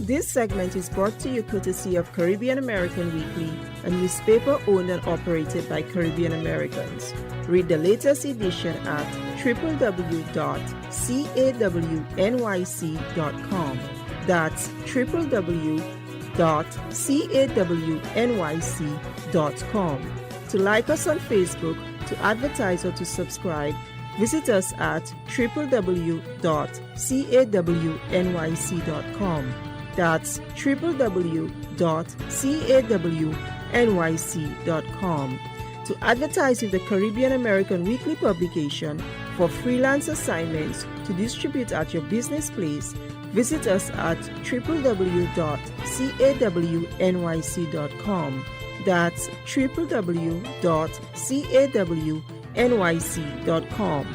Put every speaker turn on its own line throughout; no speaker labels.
This segment is brought to you courtesy of Caribbean American Weekly, a newspaper owned and operated by Caribbean Americans. Read the latest edition at www.cawnyc.com. That's www.cawnyc.com. To like us on Facebook, to advertise or to subscribe, visit us at www.cawnyc.com. That's www.cawnyc.com. To advertise with the Caribbean American Weekly publication for freelance assignments to distribute at your business place, visit us at www.cawnyc.com. That's www.cawnyc.com.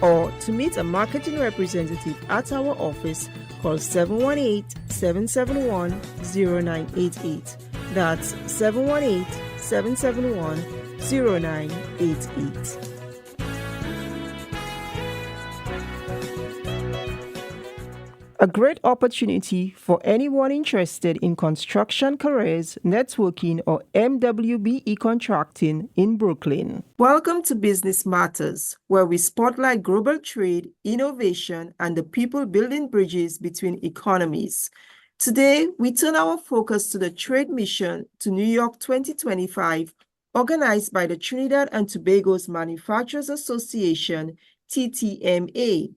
Or to meet a marketing representative at our office, call 718-771-0988. That's 718-771-0988. A great opportunity for anyone interested in construction careers, networking, or MWBE contracting in Brooklyn. Welcome to Business Matters, where we spotlight global trade, innovation, and the people building bridges between economies. Today, we turn our focus to the Trade Mission to New York 2025, organized by the Trinidad and Tobago's Manufacturers Association, TTMA.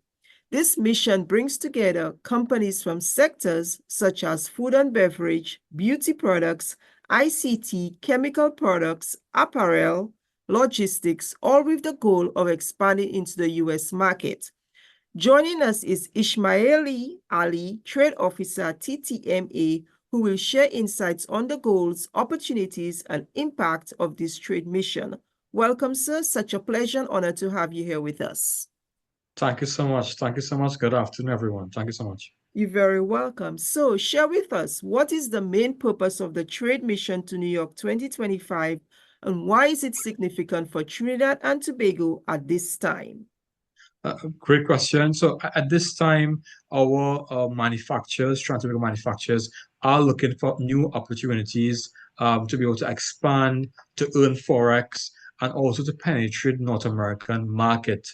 This mission brings together companies from sectors such as food and beverage, beauty products, ICT, chemical products, apparel, logistics, all with the goal of expanding into the U.S. market. Joining us is Ismahieel Ali, Trade Officer at TTMA, who will share insights on the goals, opportunities, and impact of this trade mission. Welcome, sir. Such a pleasure and honor to have you here with us.
Thank you so much. Thank you so much. Good afternoon, everyone. Thank you so much.
You're very welcome. So share with us, what is the main purpose of the Trade Mission to New York 2025, and why is it significant for Trinidad and Tobago at this time?
Great question. So at this time, our manufacturers, Tobago manufacturers, are looking for new opportunities to be able to expand, to earn Forex, and also to penetrate North American market.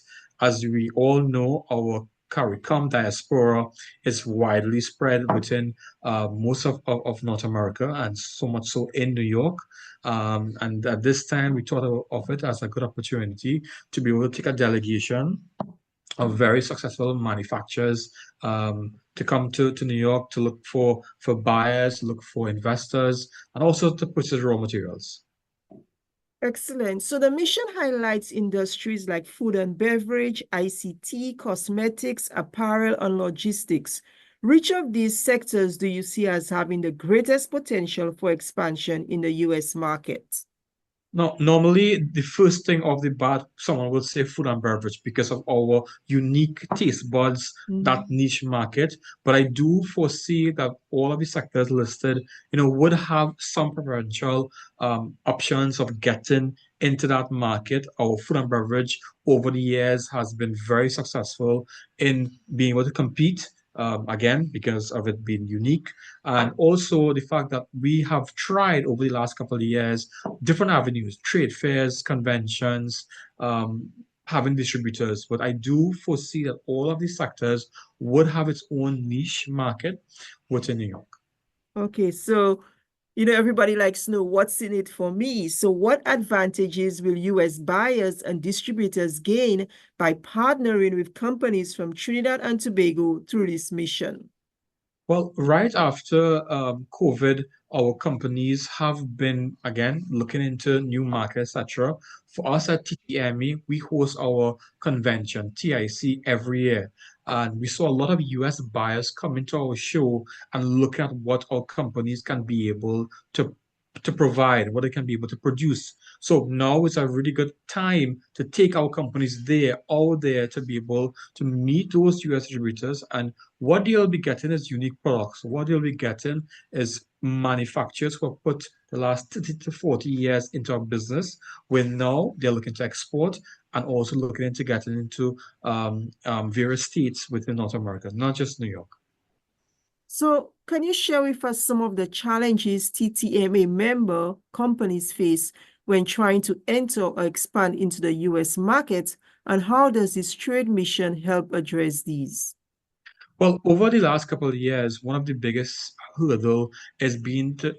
As we all know, our CARICOM diaspora is widely spread within most of North America, and so much so in New York. And at this time, we thought of it as a good opportunity to be able to take a delegation of very successful manufacturers to come to New York to look for buyers, look for investors, and also to purchase raw materials.
Excellent. So the mission highlights industries like food and beverage, ICT, cosmetics, apparel, and logistics. Which of these sectors do you see as having the greatest potential for expansion in the U.S. market?
Now, normally the first thing off the bat, someone would say food and beverage because of our unique taste buds, that niche market. But I do foresee that all of the sectors listed, would have some preferential options of getting into that market. Our food and beverage over the years has been very successful in being able to compete. Again, because of it being unique, and also the fact that we have tried over the last couple of years different avenues, trade fairs, conventions, having distributors. But I do foresee that all of these sectors would have its own niche market within New York.
Okay, so everybody likes to know what's in it for me. So what advantages will U.S. buyers and distributors gain by partnering with companies from Trinidad and Tobago through this mission?
Well, right after COVID, our companies have been, again, looking into new markets, etc. For us at TTMA, we host our convention, TIC, every year. And we saw a lot of US buyers come into our show and look at what our companies can be able to provide, what they can be able to produce. So now it's a really good time to take our companies out there to be able to meet those US distributors. And what they'll be getting is unique products. What they'll be getting is manufacturers who have put the last 30 to 40 years into our business, where now they're looking to export and also looking into getting into various states within North America, not just New York.
So, can you share with us some of the challenges TTMA member companies face when trying to enter or expand into the US market, and how does this trade mission help address these?
Well, over the last couple of years, one of the biggest hurdle has been to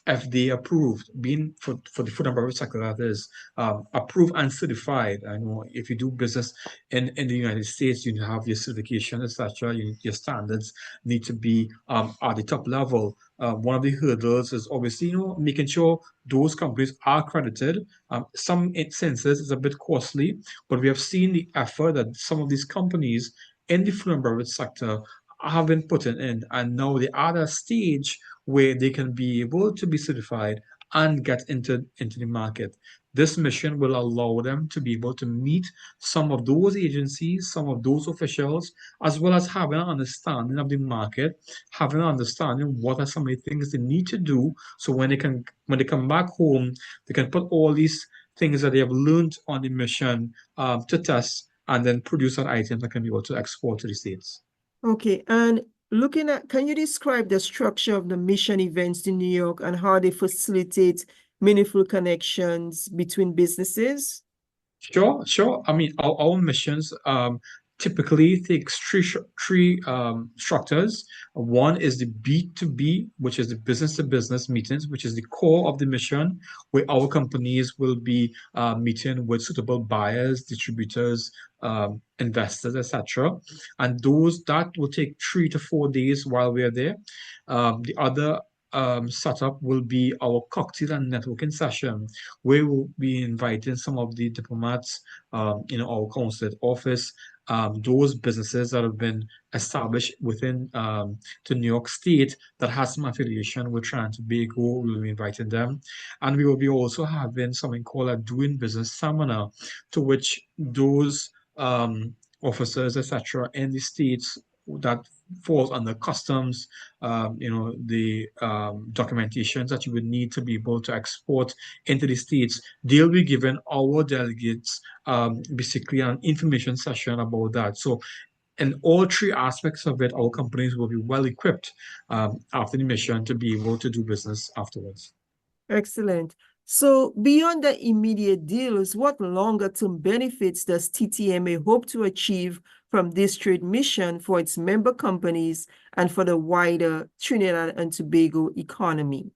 FDA approved, being for the food and beverage sector that is approved and certified. I know if you do business in the United States, you have your certification, etc. Your standards need to be at the top level. One of the hurdles is obviously, making sure those companies are accredited. Some instances it's a bit costly, but we have seen the effort that some of these companies in the food and beverage sector have been putting in, and now they are at a stage where they can be able to be certified and get into the market. This mission will allow them to be able to meet some of those agencies, some of those officials, as well as having an understanding of the market, having an understanding what are some of the things they need to do. So when they come back home, they can put all these things that they have learned on the mission to test and then produce an item that can be able to export to the States.
Okay, and can you describe the structure of the mission events in New York and how they facilitate meaningful connections between businesses?
Sure, sure. I mean, our missions typically takes three structures. One is the B2B, which is the business to business meetings, which is the core of the mission, where our companies will be meeting with suitable buyers, distributors, investors, etc. And those that will take 3 to 4 days while we're there. The other setup will be our cocktail and networking session, where we'll be inviting some of the diplomats, in our consulate office, those businesses that have been established within the New York State that has some affiliation with Trinidad and Tobago. We'll be inviting them. And we will be also having something called a doing business seminar, to which those officers, etc., in the states that falls under customs, the documentations that you would need to be able to export into the States, they'll be given our delegates basically an information session about that. So in all three aspects of it, our companies will be well equipped after the mission to be able to do business afterwards.
Excellent. So, beyond the immediate deals, what longer-term benefits does TTMA hope to achieve from this trade mission for its member companies and for the wider Trinidad and Tobago economy?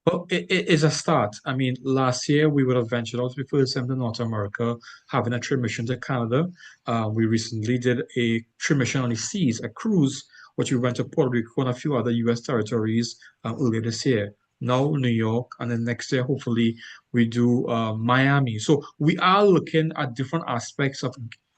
Well, it is a start. I mean, last year we would have ventured out before time to North America, having a trip mission to Canada. We recently did a trip mission on the seas, a cruise, which we went to Puerto Rico and a few other U.S. territories earlier this year. Now New York, and then next year, hopefully, we do Miami. So we are looking at different aspects of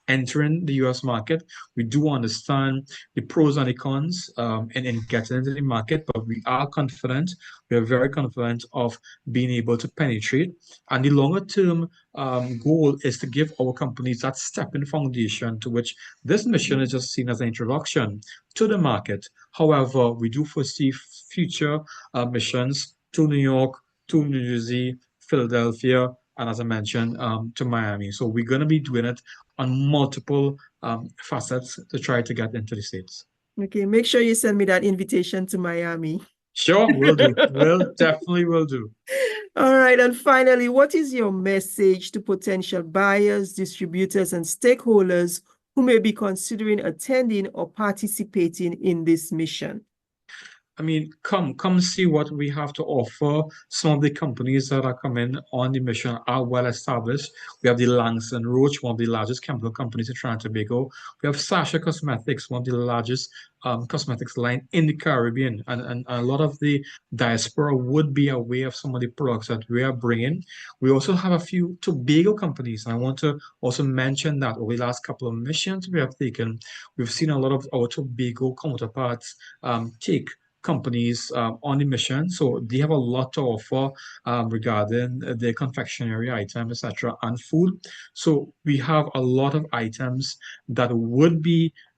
entering the U.S. market. We do understand the pros and the cons in getting into the market, but we are confident, we are very confident of being able to penetrate. And the longer term goal is to give our companies that stepping foundation, to which this mission is just seen as an introduction to the market. However, we do foresee future missions to New York, to New Jersey, Philadelphia, and as I mentioned, to Miami. So we're going to be doing it on multiple facets to try to get into the States.
Okay, make sure you send me that invitation to Miami.
Sure, will do. Will definitely will do.
All right, and finally, what is your message to potential buyers, distributors, and stakeholders who may be considering attending or participating in this mission?
I mean, come see what we have to offer. Some of the companies that are coming on the mission are well established. We have the Langston Roach, one of the largest chemical companies in Trinidad and Tobago. We have Sasha Cosmetics, one of the largest cosmetics line in the Caribbean. And a lot of the diaspora would be aware of some of the products that we are bringing. We also have a few Tobago companies. And I want to also mention that over the last couple of missions we have taken, we've seen a lot of our Tobago counterparts take companies on the mission. So they have a lot to offer regarding their confectionery items, etc., and food. So we have a lot of items that would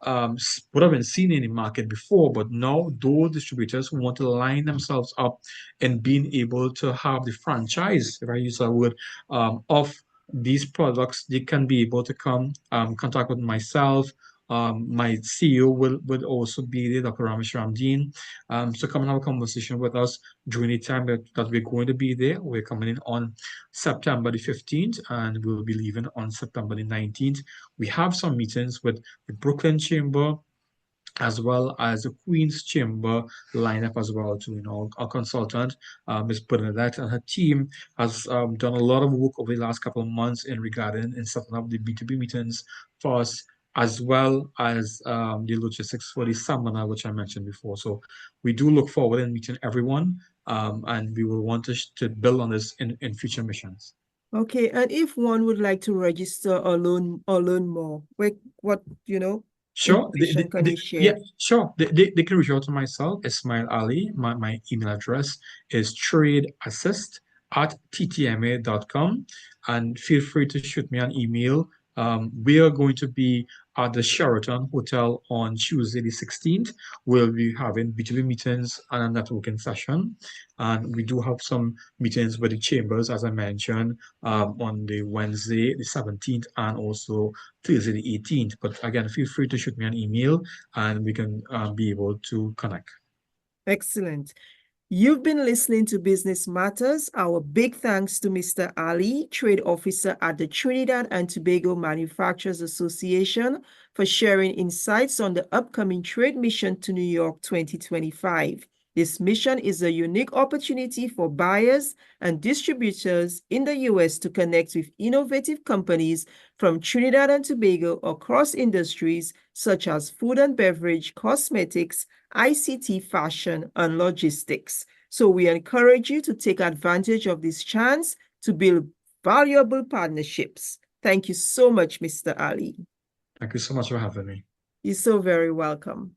have been seen in the market before, but now those distributors who want to line themselves up and being able to have the franchise, if I use that word, of these products, they can be able to come contact with myself My CEO will also be there, Dr. Ramesh Ramdeen. So come and have a conversation with us during the time that we're going to be there. We're coming in on September the 15th and we'll be leaving on September the 19th. We have some meetings with the Brooklyn Chamber, as well as the Queen's Chamber lineup as well too. Our consultant, Ms. Bernadette, and her team has done a lot of work over the last couple of months in setting up the B2B meetings for us, as well as the logistics for the seminar, which I mentioned before. So we do look forward in meeting everyone, and we will want to build on this in future missions.
Okay, and if one would like to register or learn more, what
Sure.
information can you
Yeah,
share?
sure. They can reach out to myself, Ismahieel Ali. My email address is tradeassist@ttma.com. And feel free to shoot me an email. We are going to be at the Sheraton Hotel on Tuesday, the 16th. We'll be having B2B meetings and a networking session. And we do have some meetings with the chambers, as I mentioned, on the Wednesday, the 17th, and also Thursday, the 18th. But again, feel free to shoot me an email and we can be able to connect.
Excellent. You've been listening to Business Matters. Our big thanks to Mr. Ali, Trade Officer at the Trinidad and Tobago Manufacturers Association, for sharing insights on the upcoming trade mission to New York 2025. This mission is a unique opportunity for buyers and distributors in the U.S. to connect with innovative companies from Trinidad and Tobago across industries such as food and beverage, cosmetics, ICT, fashion, and logistics. So we encourage you to take advantage of this chance to build valuable partnerships. Thank you so much, Mr. Ali.
Thank you so much for having me.
You're so very welcome.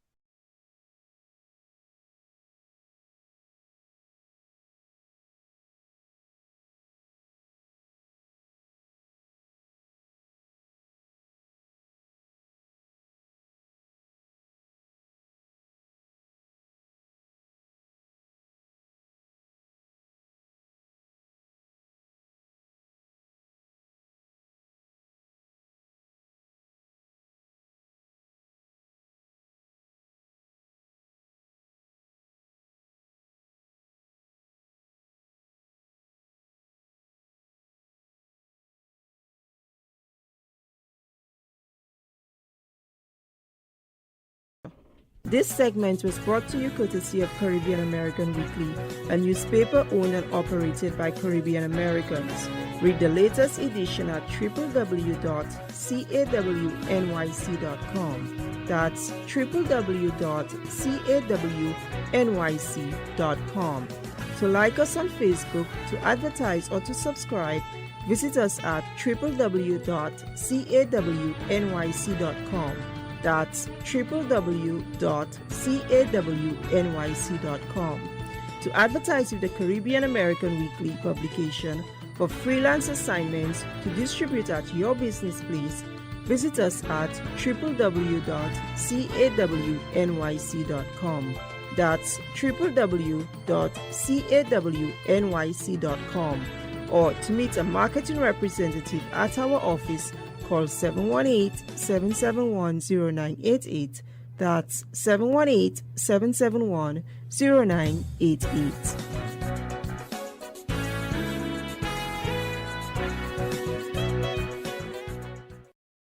This segment was brought to you courtesy of Caribbean American Weekly, a newspaper owned and operated by Caribbean Americans. Read the latest edition at www.cawnyc.com. That's www.cawnyc.com. To like us on Facebook, to advertise, or to subscribe, visit us at www.cawnyc.com. That's www.cawnyc.com. To advertise with the Caribbean American Weekly publication for freelance assignments to distribute at your business place, visit us at www.cawnyc.com. That's www.cawnyc.com. Or to meet a marketing representative at our office, call 718-771-0988. That's 718-771-0988.